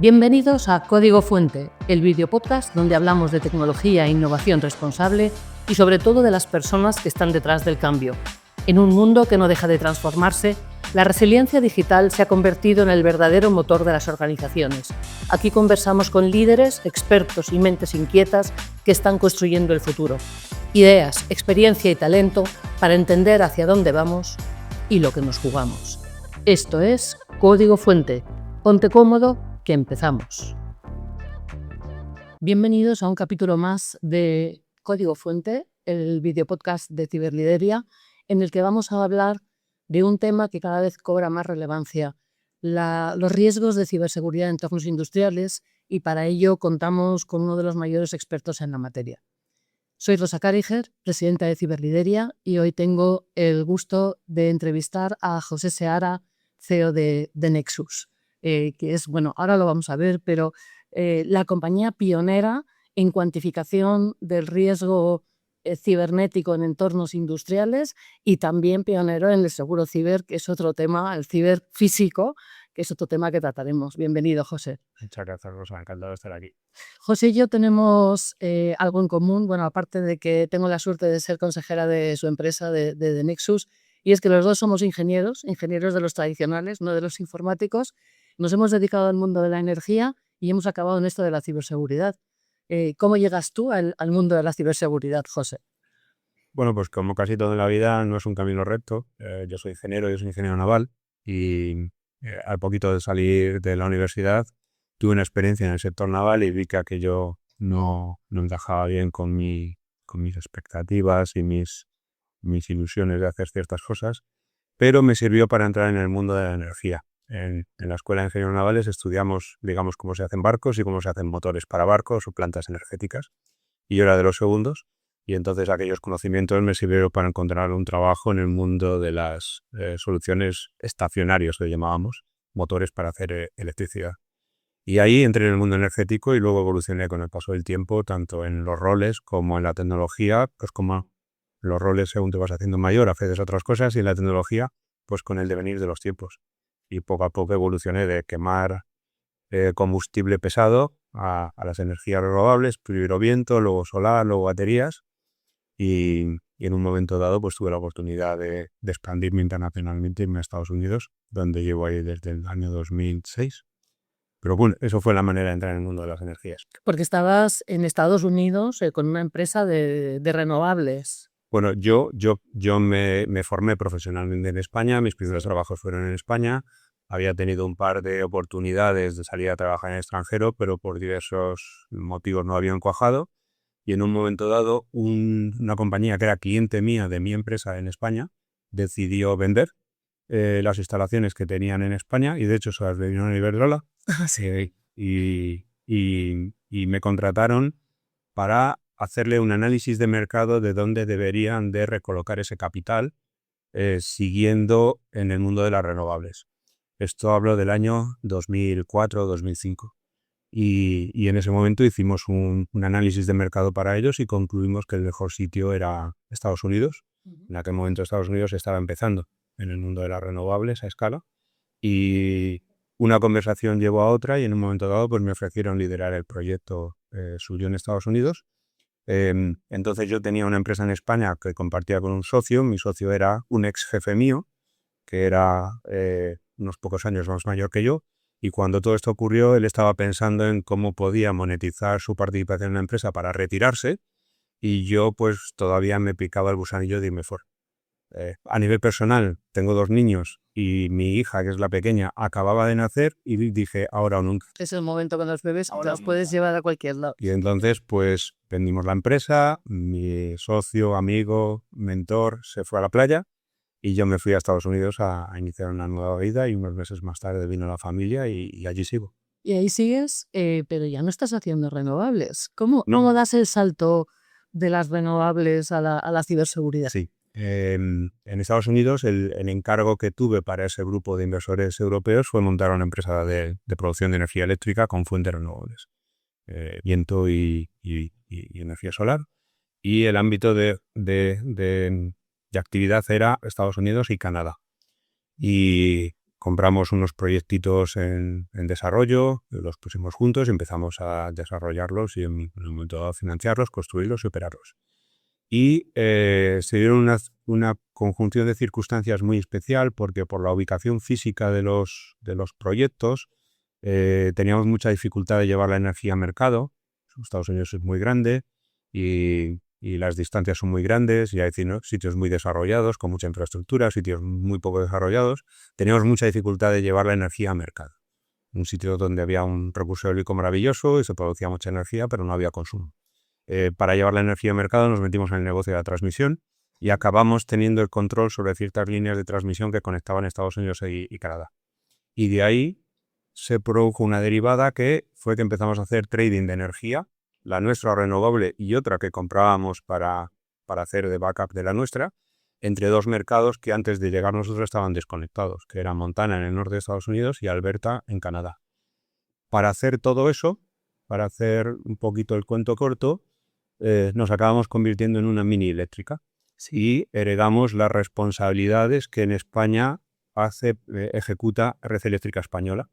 Bienvenidos a Código Fuente, el videopodcast donde hablamos de tecnología e innovación responsable y sobre todo de las personas que están detrás del cambio. En un mundo que no deja de transformarse, la resiliencia digital se ha convertido en el verdadero motor de las organizaciones. Aquí conversamos con líderes, expertos y mentes inquietas que están construyendo el futuro. Ideas, experiencia y talento para entender hacia dónde vamos y lo que nos jugamos. Esto es Código Fuente. Ponte cómodo, que empezamos. Bienvenidos a un capítulo más de Código Fuente, el videopodcast de Ciberlideria, en el que vamos a hablar de un tema que cada vez cobra más relevancia, los riesgos de ciberseguridad en entornos industriales, y para ello contamos con uno de los mayores expertos en la materia. Soy Rosa Cariger, presidenta de Ciberlideria, y hoy tengo el gusto de entrevistar a José Seara, CEO de Nexus. Que es, bueno, ahora lo vamos a ver, pero la compañía pionera en cuantificación del riesgo cibernético en entornos industriales y también pionero en el seguro ciber, que es otro tema, el ciber físico, que es otro tema que trataremos. Bienvenido, José. Muchas gracias, Rosa. Encantado de estar aquí. José y yo tenemos algo en común, bueno, aparte de que tengo la suerte de ser consejera de su empresa, de Nexus, y es que los dos somos ingenieros de los tradicionales, no de los informáticos. Nos hemos dedicado al mundo de la energía y hemos acabado en esto de la ciberseguridad. ¿Cómo llegas tú al mundo de la ciberseguridad, José? Bueno, pues como casi todo en la vida no es un camino recto. Yo soy ingeniero naval y al poquito de salir de la universidad tuve una experiencia en el sector naval y vi que aquello no encajaba bien con mis expectativas y mis ilusiones de hacer ciertas cosas, pero me sirvió para entrar en el mundo de la energía. En la Escuela de Ingenieros Navales estudiamos, digamos, cómo se hacen barcos y cómo se hacen motores para barcos o plantas energéticas. Y yo era de los segundos, y entonces aquellos conocimientos me sirvieron para encontrar un trabajo en el mundo de las soluciones estacionarias, que llamábamos, motores para hacer electricidad. Y ahí entré en el mundo energético y luego evolucioné con el paso del tiempo, tanto en los roles como en la tecnología, pues como los roles según te vas haciendo mayor, haces otras cosas, y en la tecnología, pues con el devenir de los tiempos. Y poco a poco evolucioné de quemar combustible pesado a las energías renovables, primero viento, luego solar, luego baterías, y en un momento dado pues tuve la oportunidad de expandirme internacionalmente, irme a Estados Unidos, donde llevo ahí desde el año 2006. Pero bueno, eso fue la manera de entrar en el mundo de las energías. Porque estabas en Estados Unidos con una empresa de renovables. Bueno, yo me formé profesionalmente en España, mis primeros trabajos fueron en España. Había tenido un par de oportunidades de salir a trabajar en el extranjero, pero por diversos motivos no habían cuajado. Y en un momento dado, una compañía que era cliente mía de mi empresa en España decidió vender las instalaciones que tenían en España, y de hecho se las vendieron a Iberdrola. Sí. Y me contrataron para hacerle un análisis de mercado de dónde deberían de recolocar ese capital, siguiendo en el mundo de las renovables. Esto hablo del año 2004-2005. Y en ese momento hicimos un análisis de mercado para ellos y concluimos que el mejor sitio era Estados Unidos. En aquel momento Estados Unidos estaba empezando en el mundo de las renovables a escala, y una conversación llevó a otra, y en un momento dado pues me ofrecieron liderar el proyecto suyo en Estados Unidos. Entonces yo tenía una empresa en España que compartía con un socio. Mi socio era un ex jefe mío, que era unos pocos años más mayor que yo, y cuando todo esto ocurrió, él estaba pensando en cómo podía monetizar su participación en la empresa para retirarse, y yo pues todavía me picaba el gusanillo de irme fuera. A nivel personal, tengo 2 niños y mi hija, que es la pequeña, acababa de nacer, y dije, ahora o nunca. Es el momento con los bebés, te los puedes llevar a cualquier lado. Y entonces pues vendimos la empresa, mi socio, amigo, mentor se fue a la playa, y yo me fui a Estados Unidos a iniciar una nueva vida, y unos meses más tarde vino la familia y allí sigo. Y ahí sigues, pero ya no estás haciendo renovables. ¿Cómo No. das el salto de las renovables a la ciberseguridad? Sí. En Estados Unidos el encargo que tuve para ese grupo de inversores europeos fue montar una empresa de producción de energía eléctrica con fuentes renovables, viento y energía solar. Y el ámbito de actividad era Estados Unidos y Canadá. Y compramos unos proyectitos en desarrollo, los pusimos juntos y empezamos a desarrollarlos y en un momento dado financiarlos, construirlos y operarlos. Y se dieron una conjunción de circunstancias muy especial porque por la ubicación física de los proyectos teníamos mucha dificultad de llevar la energía a mercado. Estados Unidos es muy grande y las distancias son muy grandes y hay sitios muy desarrollados con mucha infraestructura, sitios muy poco desarrollados. Teníamos mucha dificultad de llevar la energía a mercado. Un sitio donde había un recurso eólico maravilloso y se producía mucha energía, pero no había consumo. Para llevar la energía a mercado nos metimos en el negocio de la transmisión y acabamos teniendo el control sobre ciertas líneas de transmisión que conectaban Estados Unidos y Canadá. Y de ahí se produjo una derivada que fue que empezamos a hacer trading de energía, la nuestra renovable y otra que comprábamos para hacer de backup de la nuestra, entre dos mercados que antes de llegar nosotros estaban desconectados, que eran Montana en el norte de Estados Unidos y Alberta en Canadá. Para hacer todo eso, para hacer un poquito el cuento corto, nos acabamos convirtiendo en una mini eléctrica y heredamos las responsabilidades que en España ejecuta Red Eléctrica Española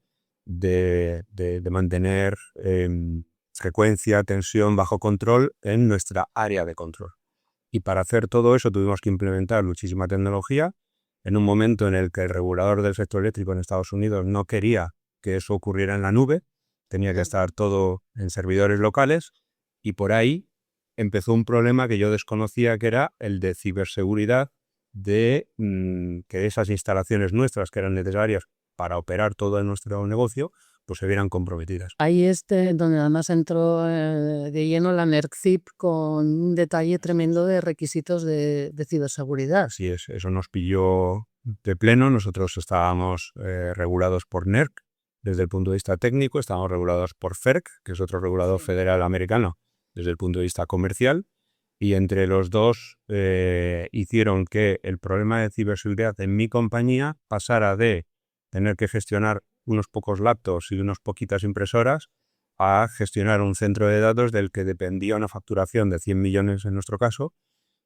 de mantener frecuencia, tensión bajo control en nuestra área de control. Y para hacer todo eso tuvimos que implementar muchísima tecnología en un momento en el que el regulador del sector eléctrico en Estados Unidos no quería que eso ocurriera en la nube, tenía que estar todo en servidores locales y por ahí empezó un problema que yo desconocía, que era el de ciberseguridad, de que esas instalaciones nuestras que eran necesarias para operar todo nuestro negocio, pues se vieran comprometidas. Ahí es donde además entró de lleno la NERCIP con un detalle tremendo de requisitos de ciberseguridad. Así es, eso nos pilló de pleno. Nosotros estábamos regulados por NERC desde el punto de vista técnico, estábamos regulados por FERC, que es otro regulador federal americano, desde el punto de vista comercial, y entre los dos hicieron que el problema de ciberseguridad en mi compañía pasara de tener que gestionar unos pocos laptops y unas poquitas impresoras a gestionar un centro de datos del que dependía una facturación de 100 millones en nuestro caso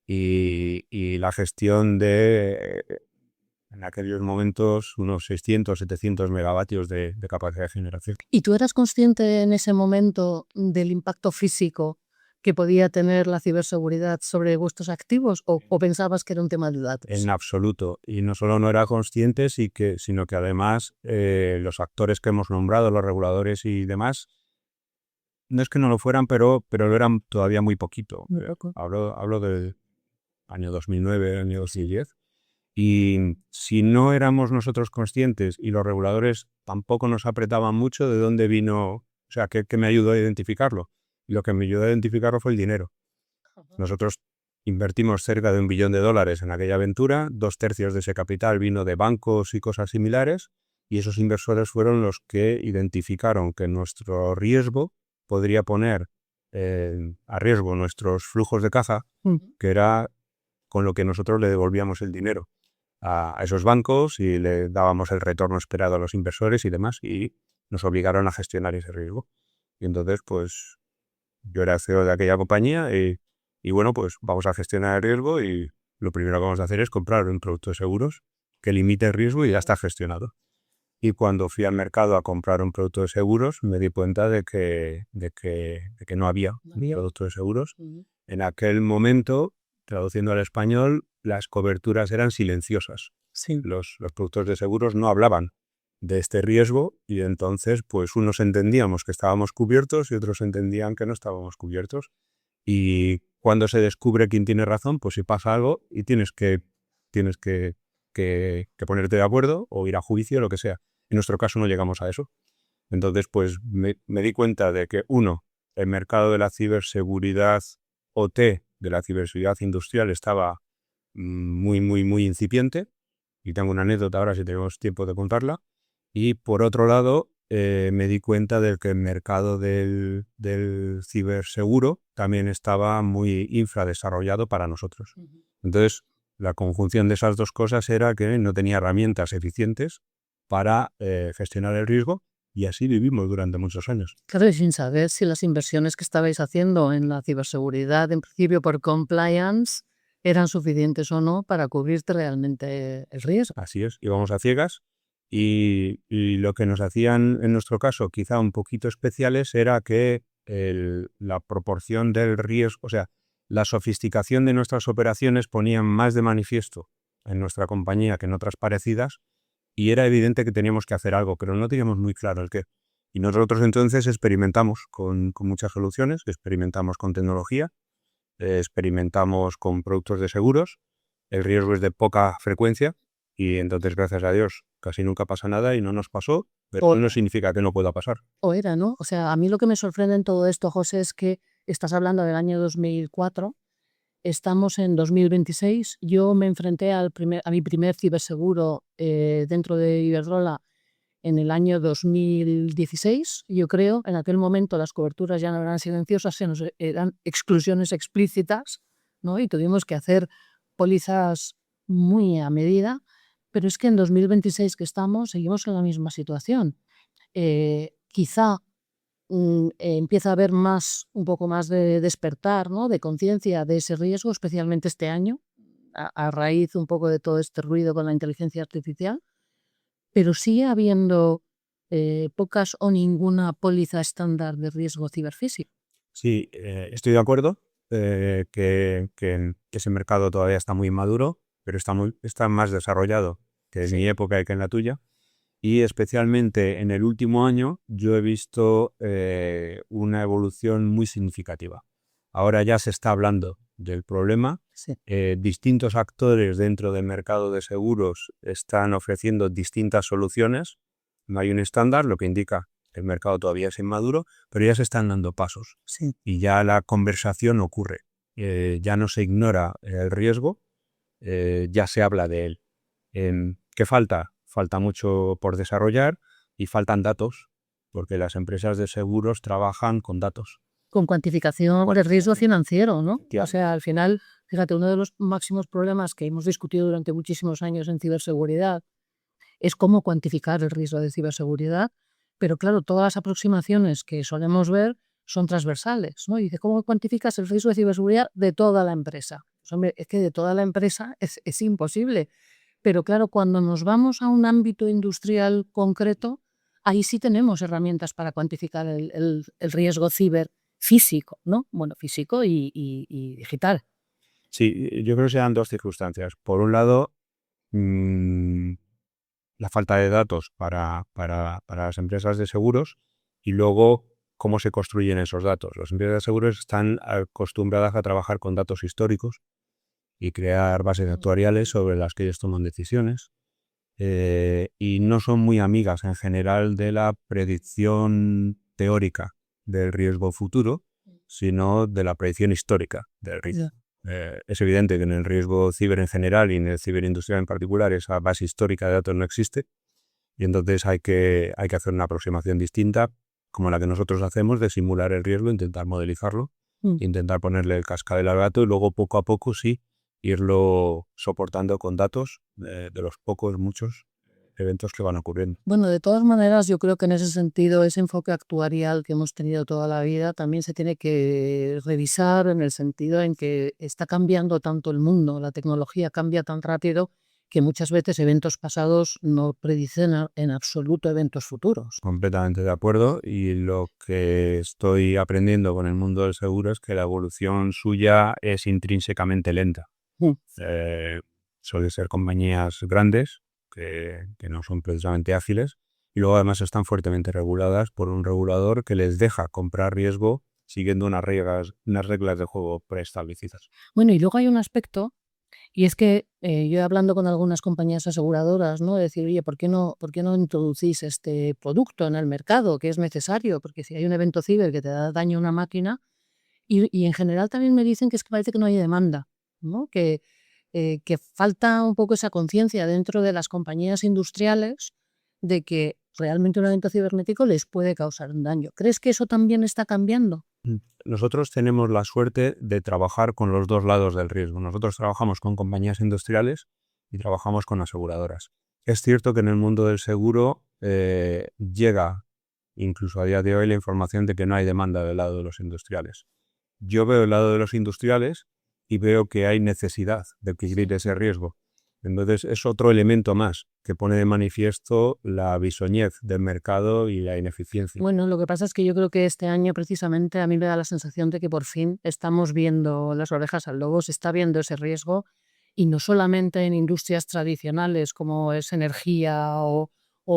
y la gestión de, en aquellos momentos, unos 600, 700 megavatios de capacidad de generación. ¿Y tú eras consciente en ese momento del impacto físico que podía tener la ciberseguridad sobre vuestros activos o pensabas que era un tema de datos? En absoluto. Y no solo no era consciente, sino que además los actores que hemos nombrado, los reguladores y demás, no es que no lo fueran, pero lo eran todavía muy poquito. Muy poco. Hablo del año 2009, año 2010. Y si no éramos nosotros conscientes y los reguladores tampoco nos apretaban mucho, ¿de dónde vino? O sea, ¿qué me ayudó a identificarlo? Y lo que me ayudó a identificarlo fue el dinero. Nosotros invertimos cerca de $1 billón en aquella aventura, 2/3 de ese capital vino de bancos y cosas similares, y esos inversores fueron los que identificaron que nuestro riesgo podría poner a riesgo nuestros flujos de caja, que era con lo que nosotros le devolvíamos el dinero a esos bancos y le dábamos el retorno esperado a los inversores y demás, y nos obligaron a gestionar ese riesgo. Y entonces, pues, yo era CEO de aquella compañía y bueno, pues vamos a gestionar el riesgo y lo primero que vamos a hacer es comprar un producto de seguros que limite el riesgo y ya está gestionado. Y cuando fui al mercado a comprar un producto de seguros, me di cuenta de que no había un producto de seguros. En aquel momento, traduciendo al español, las coberturas eran silenciosas. Sí. Los productos de seguros no hablaban de este riesgo y entonces pues unos entendíamos que estábamos cubiertos y otros entendían que no estábamos cubiertos. Y cuando se descubre quién tiene razón, pues si pasa algo y tienes que ponerte de acuerdo o ir a juicio o lo que sea. En nuestro caso no llegamos a eso. Entonces pues me di cuenta de que el mercado de la ciberseguridad OT, de la ciberseguridad industrial, estaba muy, muy, muy incipiente. Y tengo una anécdota ahora si tenemos tiempo de contarla. Y por otro lado, me di cuenta de que el mercado del ciberseguro también estaba muy infradesarrollado para nosotros. Entonces, la conjunción de esas dos cosas era que no tenía herramientas eficientes para gestionar el riesgo y así vivimos durante muchos años. Claro, y sin saber si las inversiones que estabais haciendo en la ciberseguridad, en principio por compliance, eran suficientes o no para cubrirte realmente el riesgo. Así es, íbamos a ciegas Y lo que nos hacían, en nuestro caso, quizá un poquito especiales, era que la proporción del riesgo, o sea, la sofisticación de nuestras operaciones ponían más de manifiesto en nuestra compañía que en otras parecidas, y era evidente que teníamos que hacer algo, pero no teníamos muy claro el qué. Y nosotros entonces experimentamos con muchas soluciones, experimentamos con tecnología, experimentamos con productos de seguros. El riesgo es de poca frecuencia y entonces, gracias a Dios, casi nunca pasa nada y no nos pasó, pero no significa que no pueda pasar. O era, ¿no? O sea, a mí lo que me sorprende en todo esto, José, es que estás hablando del año 2004, estamos en 2026, yo me enfrenté a mi primer ciberseguro dentro de Iberdrola en el año 2016, yo creo. En aquel momento las coberturas ya no eran silenciosas, eran exclusiones explícitas, ¿no? Y tuvimos que hacer pólizas muy a medida, pero es que en 2026 que estamos, seguimos en la misma situación. Quizá empieza a haber un poco más de despertar, ¿no? De conciencia de ese riesgo, especialmente este año, a raíz un poco de todo este ruido con la inteligencia artificial, pero sigue habiendo pocas o ninguna póliza estándar de riesgo ciberfísico. Sí, estoy de acuerdo que ese mercado todavía está muy maduro, pero está más desarrollado que en mi época y que en la tuya. Y especialmente en el último año yo he visto una evolución muy significativa. Ahora ya se está hablando del problema. Sí. Distintos actores dentro del mercado de seguros están ofreciendo distintas soluciones. No hay un estándar, lo que indica que el mercado todavía es inmaduro, pero ya se están dando pasos. Sí. Y ya la conversación ocurre. Ya no se ignora el riesgo, ya se habla de él. ¿Qué falta? Falta mucho por desarrollar y faltan datos, porque las empresas de seguros trabajan con datos. Con cuantificación del riesgo financiero, ¿no? Ya. O sea, al final, fíjate, uno de los máximos problemas que hemos discutido durante muchísimos años en ciberseguridad es cómo cuantificar el riesgo de ciberseguridad, pero claro, todas las aproximaciones que solemos ver son transversales, ¿no? Y dice, ¿cómo cuantificas el riesgo de ciberseguridad de toda la empresa? Pues, hombre, es que de toda la empresa es imposible. Pero claro, cuando nos vamos a un ámbito industrial concreto, ahí sí tenemos herramientas para cuantificar el riesgo ciberfísico, ¿no? Bueno, físico y digital. Sí, yo creo que se dan dos circunstancias. Por un lado, la falta de datos para las empresas de seguros, y luego cómo se construyen esos datos. Las empresas de seguros están acostumbradas a trabajar con datos históricos y crear bases actuariales sobre las que ellos toman decisiones, y no son muy amigas en general de la predicción teórica del riesgo futuro, sino de la predicción histórica del riesgo. Es evidente que en el riesgo ciber en general y en el ciberindustrial en particular esa base histórica de datos no existe, y entonces hay que hacer una aproximación distinta, como la que nosotros hacemos, de simular el riesgo, intentar modelizarlo, intentar ponerle el cascabel al gato y luego poco a poco sí irlo soportando con datos de los muchos eventos que van ocurriendo. Bueno, de todas maneras, yo creo que en ese sentido, ese enfoque actuarial que hemos tenido toda la vida también se tiene que revisar, en el sentido en que está cambiando tanto el mundo, la tecnología cambia tan rápido que muchas veces eventos pasados no predicen en absoluto eventos futuros. Completamente de acuerdo, y lo que estoy aprendiendo con el mundo del seguro es que la evolución suya es intrínsecamente lenta. Suelen ser compañías grandes que no son precisamente ágiles, y luego además están fuertemente reguladas por un regulador que les deja comprar riesgo siguiendo unas reglas de juego preestablecidas. Bueno, y luego hay un aspecto, y es que yo hablando con algunas compañías aseguradoras, ¿no? De decir, oye, ¿por qué no introducís este producto en el mercado, que es necesario? Porque si hay un evento ciber que te da daño a una máquina, y en general también me dicen que es que parece que no hay demanda, ¿no? Que falta un poco esa conciencia dentro de las compañías industriales de que realmente un evento cibernético les puede causar un daño. ¿Crees que eso también está cambiando? Nosotros tenemos la suerte de trabajar con los dos lados del riesgo. Nosotros trabajamos con compañías industriales y trabajamos con aseguradoras. Es cierto que en el mundo del seguro llega, incluso a día de hoy, la información de que no hay demanda del lado de los industriales. Yo veo el lado de los industriales y veo que hay necesidad de cubrir ese riesgo. Entonces es otro elemento más que pone de manifiesto la bisoñez del mercado y la ineficiencia. Bueno, lo que pasa es que yo creo que este año precisamente a mí me da la sensación de que por fin estamos viendo las orejas al lobo, se está viendo ese riesgo y no solamente en industrias tradicionales como es energía o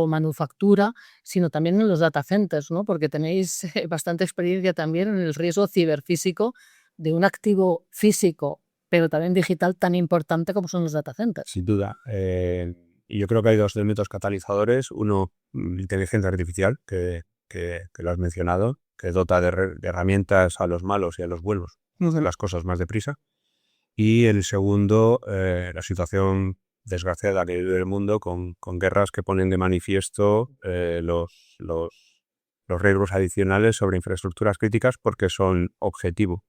manufactura, sino también en los data centers, ¿no? Porque tenéis bastante experiencia también en el riesgo ciberfísico de un activo físico, pero también digital tan importante como son los data centers. Sin duda. Y yo creo que hay dos elementos catalizadores. Uno, inteligencia artificial, que lo has mencionado, que dota de herramientas a los malos y a los buenos, hacer las cosas más deprisa. Y el segundo, la situación desgraciada que vive el mundo con guerras que ponen de manifiesto los riesgos adicionales sobre infraestructuras críticas porque son objetivo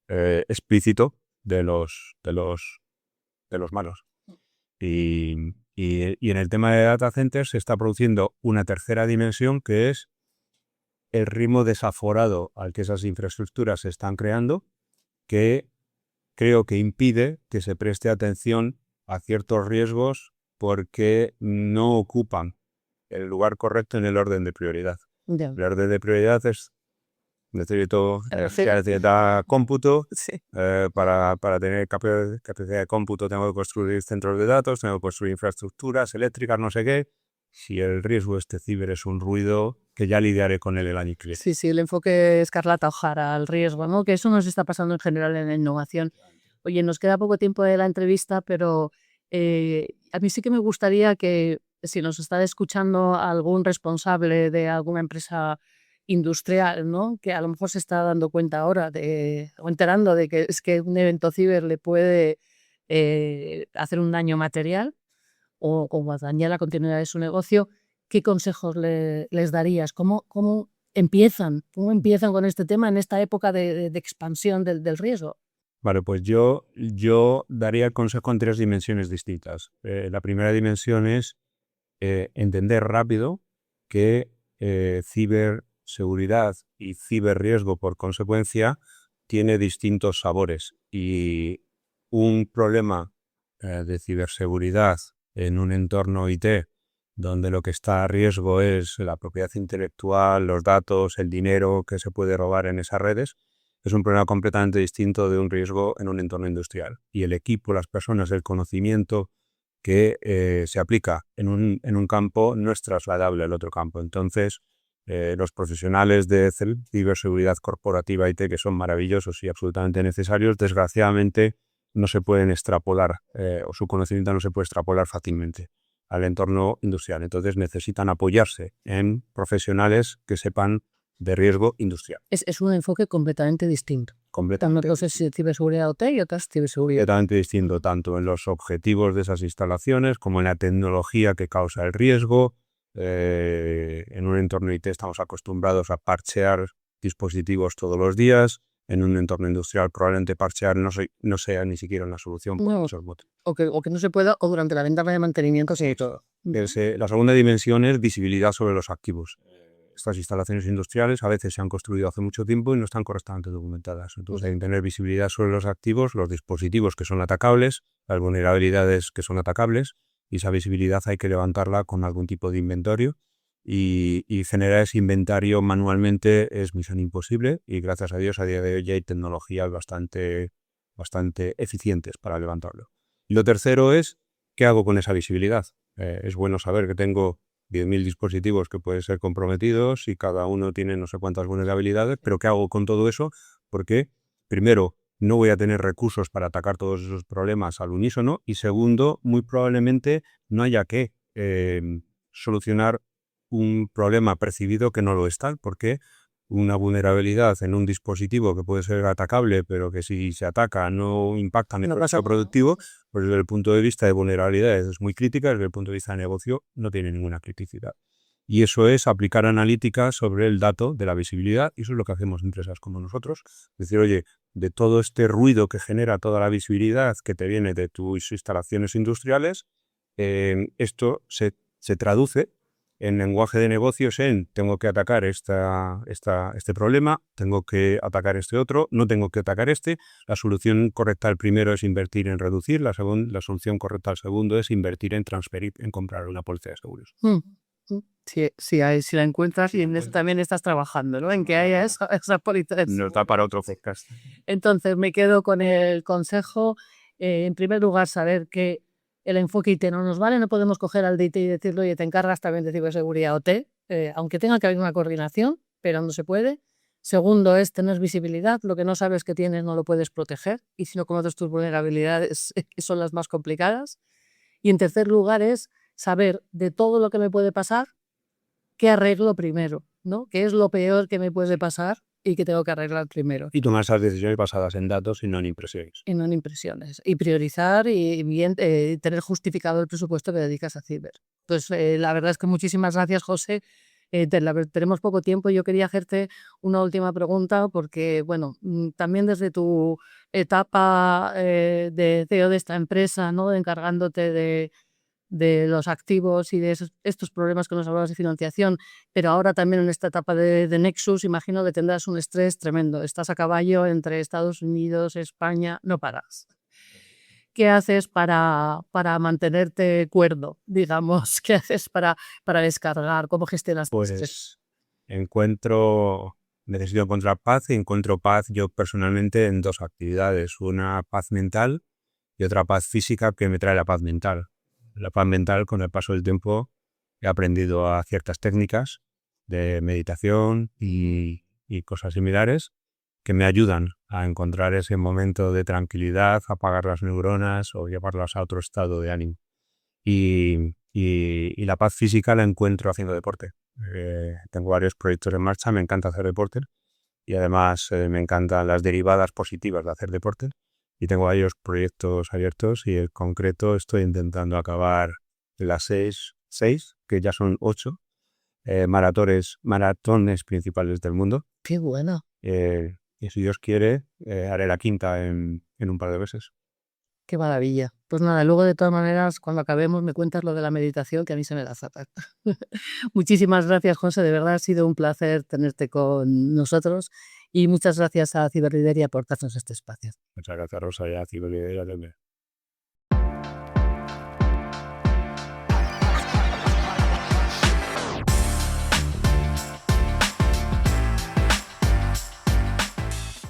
explícito de los malos. Y en el tema de data centers se está produciendo una tercera dimensión que es el ritmo desaforado al que esas infraestructuras se están creando, que creo que impide que se preste atención a ciertos riesgos porque no ocupan el lugar correcto en el orden de prioridad. Ya. El orden de prioridad es necesito cierta cómputo. Sí. Para tener capacidad de cómputo tengo que construir centros de datos, tengo que construir infraestructuras eléctricas, no sé qué. Si el riesgo de este ciber es un ruido, que ya lidiaré con él el año que viene. Sí, sí, el enfoque Escarlata O'Hara al riesgo, ¿no? Que eso nos está pasando en general en la innovación. Oye, nos queda poco tiempo de la entrevista, pero a mí sí que me gustaría que si nos está escuchando algún responsable de alguna empresa industrial, ¿no? Que a lo mejor se está dando cuenta ahora o enterando de que es que un evento ciber le puede hacer un daño material o dañar la continuidad de su negocio, ¿qué consejos les darías? ¿Cómo empiezan? ¿Cómo empiezan con este tema en esta época de expansión del riesgo? Vale, pues yo daría el consejo en 3 dimensiones distintas. La primera dimensión es entender rápido que ciberseguridad y ciberriesgo por consecuencia tiene distintos sabores y un problema de ciberseguridad en un entorno IT donde lo que está a riesgo es la propiedad intelectual, los datos, el dinero que se puede robar en esas redes, es un problema completamente distinto de un riesgo en un entorno industrial. Y el equipo, las personas, el conocimiento que se aplica en un campo no es trasladable al otro campo. Entonces, los profesionales de ciberseguridad corporativa IT, que son maravillosos y absolutamente necesarios, desgraciadamente no se pueden extrapolar o su conocimiento no se puede extrapolar fácilmente al entorno industrial. Entonces necesitan apoyarse en profesionales que sepan de riesgo industrial. Es un enfoque completamente distinto. Completamente. Una cosa es ciberseguridad OT y otra es ciberseguridad. Completamente distinto, tanto en los objetivos de esas instalaciones como en la tecnología que causa el riesgo. En un entorno IT estamos acostumbrados a parchear dispositivos todos los días. En un entorno industrial probablemente parchear no sea ni siquiera una solución por muchos motivos. O que no se pueda, o durante la ventana de mantenimiento, sí, todo. La segunda dimensión es visibilidad sobre los activos. Estas instalaciones industriales a veces se han construido hace mucho tiempo y no están correctamente documentadas. Entonces hay que tener visibilidad sobre los activos, los dispositivos que son atacables, las vulnerabilidades que son atacables, y esa visibilidad hay que levantarla con algún tipo de inventario y generar ese inventario manualmente es misión imposible y gracias a Dios a día de hoy ya hay tecnologías bastante eficientes para levantarlo. Y lo tercero es, ¿qué hago con esa visibilidad? Es bueno saber que tengo 10.000 dispositivos que pueden ser comprometidos y cada uno tiene no sé cuántas vulnerabilidades, pero ¿qué hago con todo eso? Porque, primero, no voy a tener recursos para atacar todos esos problemas al unísono y segundo, muy probablemente no haya que solucionar un problema percibido que no lo es tal, porque una vulnerabilidad en un dispositivo que puede ser atacable, pero que si se ataca no impacta en el proceso productivo, pues desde el punto de vista de vulnerabilidades es muy crítica, desde el punto de vista de negocio no tiene ninguna criticidad. Y eso es aplicar analítica sobre el dato de la visibilidad, y eso es lo que hacemos empresas como nosotros. Es decir, oye, de todo este ruido que genera toda la visibilidad que te viene de tus instalaciones industriales, esto se traduce En lenguaje de negocios, tengo que atacar este problema, tengo que atacar este otro, no tengo que atacar este. La solución correcta al primero es invertir en reducir, la solución correcta al segundo es invertir en transferir, en comprar una póliza de seguros. Si la encuentras y en eso también estás trabajando, ¿no? En que haya esa póliza de Nos da para otro podcast. Entonces me quedo con el consejo, en primer lugar, saber que el enfoque IT no nos vale, no podemos coger al de IT y decirle, oye, te encargas también de ciberseguridad OT, aunque tenga que haber una coordinación, pero no se puede. Segundo es tener visibilidad, lo que no sabes que tienes no lo puedes proteger y si no conoces tus vulnerabilidades son las más complicadas. Y en tercer lugar es saber de todo lo que me puede pasar, qué arreglo primero, ¿no? ¿Qué es lo peor que me puede pasar y que tengo que arreglar primero? Y tomar esas decisiones basadas en datos y no en impresiones. Y no en impresiones. Y priorizar y bien tener justificado el presupuesto que dedicas a ciber. Pues la verdad es que muchísimas gracias, José. Tenemos poco tiempo. Yo quería hacerte una última pregunta porque, bueno, también desde tu etapa de CEO de esta empresa, ¿no? Encargándote de los activos y de estos problemas que nos hablabas de financiación, pero ahora también en esta etapa de Nexus, imagino que tendrás un estrés tremendo. Estás a caballo entre Estados Unidos, España, no paras. ¿Qué haces para mantenerte cuerdo, digamos? ¿Qué haces para descargar? ¿Cómo gestionas el estrés? Pues necesito encontrar paz y encuentro paz yo personalmente en dos actividades. Una paz mental y otra paz física que me trae la paz mental. La paz mental, con el paso del tiempo, he aprendido a ciertas técnicas de meditación y cosas similares que me ayudan a encontrar ese momento de tranquilidad, apagar las neuronas o llevarlas a otro estado de ánimo. Y la paz física la encuentro haciendo deporte. Tengo varios proyectos en marcha, me encanta hacer deporte y además me encantan las derivadas positivas de hacer deporte. Y tengo varios proyectos abiertos y en concreto estoy intentando acabar las 6, que ya son 8, maratones principales del mundo. ¡Qué bueno! Y si Dios quiere, haré la quinta en un par de meses. ¡Qué maravilla! Pues nada, luego de todas maneras, cuando acabemos me cuentas lo de la meditación, que a mí se me da fatal. Muchísimas gracias, José, de verdad ha sido un placer tenerte con nosotros y muchas gracias a Ciberlideria por darnos este espacio. Muchas gracias, Rosa, y a Ciberlideria también.